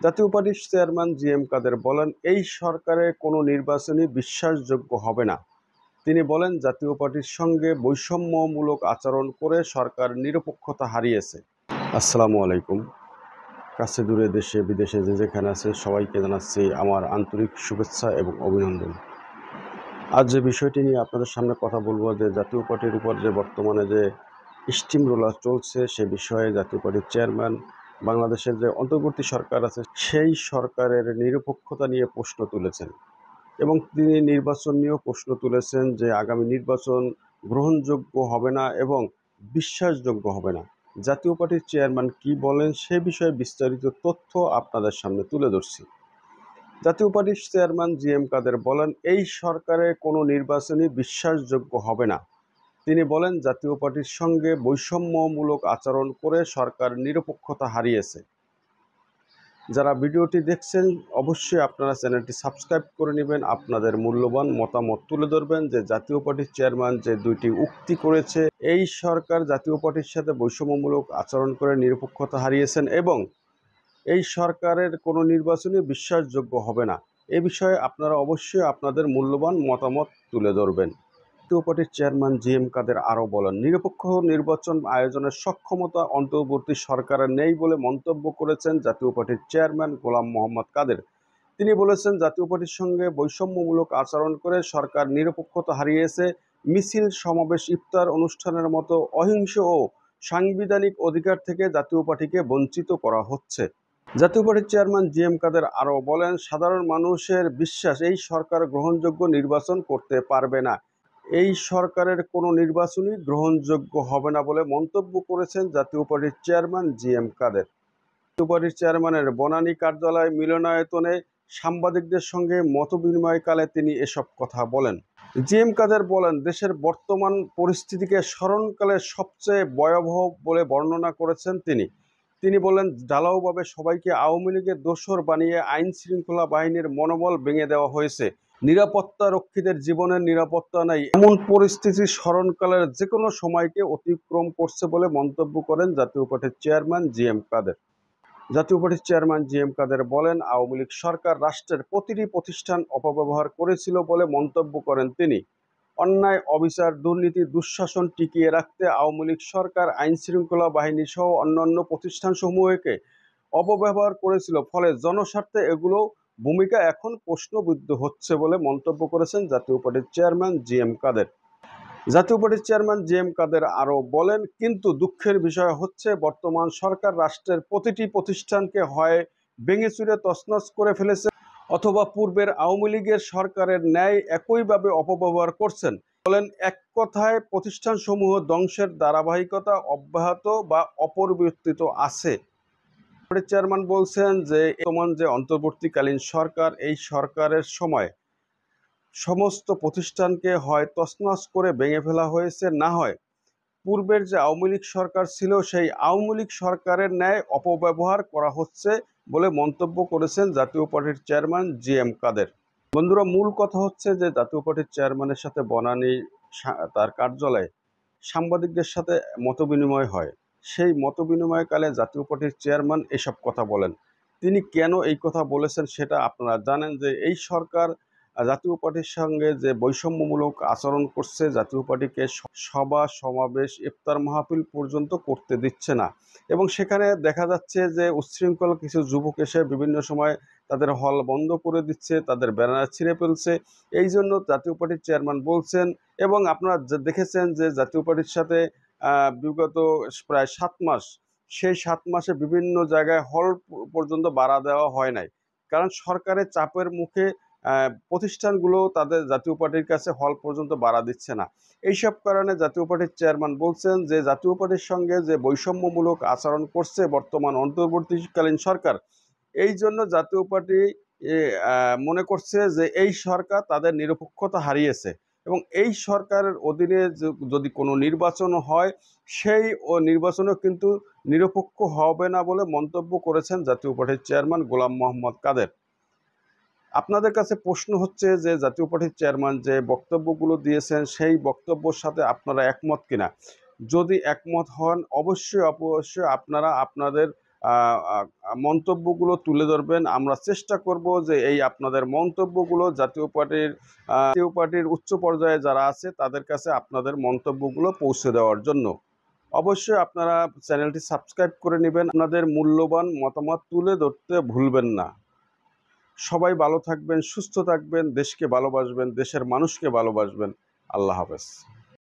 জাতীয় পার্টির chairman G M কাদের বলেন, এই সরকারে কোনো নির্বাচনই বিশ্বাসযোগ্য হবে না। তিনি বলেন, জাতীয় পার্টির সঙ্গে বৈষম্যমূলক আচরণ করে সরকার নিরপেক্ষতা হারিয়েছে। আসসালামু আলাইকুম। কাছে দূরে দেশে বিদেশে যে যেখানে আছে সবাইকে জানাচ্ছি আমার আন্তরিক শুভেচ্ছা এবং অভিনন্দন। আজ যে বিষয়টি নিয়ে আপনাদের সামনে কথা বলবো, যে জাতীয় পার্টির উপর যে বর্তমানে যে স্টিম রোলার চলছে সে বিষয়ে জাতীয় পার্টির চেয়ারম্যান বাংলাদেশের যে অন্তর্বর্তী সরকার আছে সেই সরকারের নিরপেক্ষতা নিয়ে প্রশ্ন তুলেছেন এবং তিনি নির্বাচন নিয়েও প্রশ্ন তুলেছেন যে আগামী নির্বাচন গ্রহণযোগ্য হবে না এবং বিশ্বাসযোগ্য হবে না। জাতীয় পার্টির চেয়ারম্যান কি বলেন সে বিষয়ে বিস্তারিত তথ্য আপনাদের সামনে তুলে ধরছি। জাতীয় পার্টির চেয়ারম্যান জি এম কাদের বলেন, এই সরকারে কোনো নির্বাচনই বিশ্বাসযোগ্য হবে না। তিনি বলেন, জাতীয় পার্টির সঙ্গে বৈষম্যমূলক আচরণ করে সরকার নিরপেক্ষতা হারিয়েছে। যারা ভিডিওটি দেখছেন অবশ্যই আপনারা চ্যানেলটি সাবস্ক্রাইব করে নেবেন, আপনাদের মূল্যবান মতামত তুলে ধরবেন যে জাতীয় পার্টির চেয়ারম্যান যে দুইটি উক্তি করেছে, এই সরকার জাতীয় পার্টির সাথে বৈষম্যমূলক আচরণ করে নিরপেক্ষতা হারিয়েছেন এবং এই সরকারের কোনো নির্বাচনই বিশ্বাসযোগ্য হবে না। এ বিষয়ে আপনারা অবশ্যই আপনাদের মূল্যবান মতামত তুলে ধরবেন। জাতীয় পার্টির চেয়ারম্যান জি এম কাদের আরও বলেন, নিরপেক্ষ নির্বাচন আয়োজনের সক্ষমতা অন্তর্বর্তী সরকারের নেই বলে মন্তব্য করেছেন জাতীয় পার্টির চেয়ারম্যান গোলাম মোহাম্মদ কাদের। তিনি বলেছেন, জাতীয় পার্টির সঙ্গে বৈষম্যমূলক আচরণ করে সরকার নিরপেক্ষতা হারিয়েছে। মিছিল, সমাবেশ, ইফতার অনুষ্ঠানের মতো অহিংস ও সাংবিধানিক অধিকার থেকে জাতীয় পার্টিকে বঞ্চিত করা হচ্ছে। জাতীয় পার্টির চেয়ারম্যান জি এম কাদের আরও বলেন, সাধারণ মানুষের বিশ্বাস এই সরকার গ্রহণযোগ্য নির্বাচন করতে পারবে না। এই সরকারের কোনো নির্বাচনই গ্রহণযোগ্য হবে না বলে মন্তব্য করেছেন জাতীয় পার্টির চেয়ারম্যান জি এম কাদের। জাতীয় পার্টির চেয়ারম্যানের বনানী কার্যালয় মিলনায়তনে সাংবাদিকদের সঙ্গে মতবিনিময়কালে তিনি এসব কথা বলেন। জি এম কাদের বলেন, দেশের বর্তমান পরিস্থিতিকে স্মরণকালে সবচেয়ে ভয়াবহ বলে বর্ণনা করেছেন তিনি। তিনি বলেন, ঢালাওভাবে সবাইকে আওয়ামী লীগের দোসর বানিয়ে আইন শৃঙ্খলা বাহিনীর মনোবল ভেঙে দেওয়া হয়েছে। নিরাপত্তা রক্ষীদের জীবনের নিরাপত্তা নাই, এমন পরিস্থিতি স্মরণকালের যে কোনো সময়কে অতিক্রম করছে বলে মন্তব্য করেন জাতীয় পার্টির চেয়ারম্যান জি এম কাদের। জাতীয় পার্টির চেয়ারম্যান জি এম কাদের বলেন, আওয়ামী লীগ সরকার রাষ্ট্রের প্রতিটি প্রতিষ্ঠান অপব্যবহার করেছিল বলে মন্তব্য করেন তিনি। অন্যায়, অবিচার, দুর্নীতি, দুঃশাসন টিকিয়ে রাখতে আওয়ামী লীগ সরকার আইন শৃঙ্খলা বাহিনী সহ অন্যান্য প্রতিষ্ঠানসমূহকে অপব্যবহার করেছিল, ফলে জনস্বার্থে এগুলো ভূমিকা এখন প্রশ্নবিদ্ধ হচ্ছে বলে মন্তব্য করেছেন জাতীয় পার্টির চেয়ারম্যান জি এম কাদের। জাতীয় পার্টির চেয়ারম্যান জি এম কাদের আরও বলেন, কিন্তু দুঃখের বিষয় হচ্ছে বর্তমান সরকার রাষ্ট্রের প্রতিটি প্রতিষ্ঠানকে হয় ভেঙে চুরে তছনছ করে ফেলেছে অথবা পূর্বের আওয়ামী লীগের সরকারের ন্যায় একইভাবে অপব্যবহার করছেন। বলেন, এক কথায় প্রতিষ্ঠানসমূহ ধ্বংসের ধারাবাহিকতা অব্যাহত বা অপরিবর্তিত আছে। চেয়ারম্যান বলছেন যে বর্তমান যে অন্তর্বর্তীকালীন সরকার, এই সরকারের সময় সমস্ত প্রতিষ্ঠানকে হয় তছনছ করে ভেঙে ফেলা হয়েছে, না হয় পূর্বের যে আওয়ামী লীগ সরকার ছিল সেই আওয়ামী লীগ সরকারের ন্যায় অপব্যবহার করা হচ্ছে বলে মন্তব্য করেছেন জাতীয় পার্টির চেয়ারম্যান জি এম কাদের। বন্ধুরা, মূল কথা হচ্ছে যে জাতীয় পার্টির চেয়ারম্যানের সাথে বনানী তার কার্যালয়ে সাংবাদিকদের সাথে মতবিনিময় হয়। সেই মতবিনিময়কালে জাতীয় পার্টির চেয়ারম্যান এসব কথা বলেন। তিনি কেন এই কথা বলেছেন সেটা আপনারা জানেন, যে এই সরকার জাতীয় পার্টির সঙ্গে যে বৈষম্যমূলক আচরণ করছে, জাতীয় পার্টিকে সভা, সমাবেশ, ইফতার মাহফিল পর্যন্ত করতে দিচ্ছে না এবং সেখানে দেখা যাচ্ছে যে উচ্ছৃঙ্খল কিছু যুবক এসে বিভিন্ন সময় তাদের হল বন্ধ করে দিচ্ছে, তাদের ব্যানার ছিঁড়ে ফেলছে। এই জন্য জাতীয় পার্টির চেয়ারম্যান বলছেন, এবং আপনারা দেখেছেন যে জাতীয় পার্টির সাথে বিগত প্রায় 7 মাস, সেই 7 মাসে বিভিন্ন জায়গায় হল পর্যন্ত ভাড়া দেওয়া হয় নাই, কারণ সরকারের চাপের মুখে প্রতিষ্ঠানগুলো তাদের জাতীয় পার্টির কাছে হল পর্যন্ত ভাড়া দিচ্ছে না। এইসব কারণে জাতীয় পার্টির চেয়ারম্যান বলছেন যে জাতীয় পার্টির সঙ্গে যে বৈষম্যমূলক আচরণ করছে বর্তমান অন্তর্বর্তীকালীন সরকার, এই জন্য জাতীয় পার্টি মনে করছে যে এই সরকার তাদের নিরপেক্ষতা হারিয়েছে এবং এই সরকারের অধীনে যদি কোনো নির্বাচন হয় সেই নির্বাচনও কিন্তু নিরপেক্ষ হবে না বলে মন্তব্য করেছেন জাতীয় পার্টির চেয়ারম্যান গোলাম মোহাম্মদ কাদের। আপনাদের কাছে প্রশ্ন হচ্ছে যে জাতীয় পার্টির চেয়ারম্যান যে বক্তব্যগুলো দিয়েছেন সেই বক্তব্যের সাথে আপনারা একমত কিনা। যদি একমত হন অবশ্যই আপনারা আপনাদের মন্তব্যগুলো তুলে ধরবেন। আমরা চেষ্টা করব যে এই আপনাদের মন্তব্যগুলো জাতীয় পার্টির উচ্চ পর্যায়ে যারা আছে তাদের কাছে আপনাদের মন্তব্যগুলো পৌঁছে দেওয়ার জন্য। অবশ্যই আপনারা চ্যানেলটি সাবস্ক্রাইব করে নেবেন। আপনাদের মূল্যবান মতামত তুলে ধরতে ভুলবেন না। সবাই ভালো থাকবেন, সুস্থ থাকবেন, দেশকে ভালোবাসবেন, দেশের মানুষকে ভালোবাসবেন। আল্লাহ হাফেজ।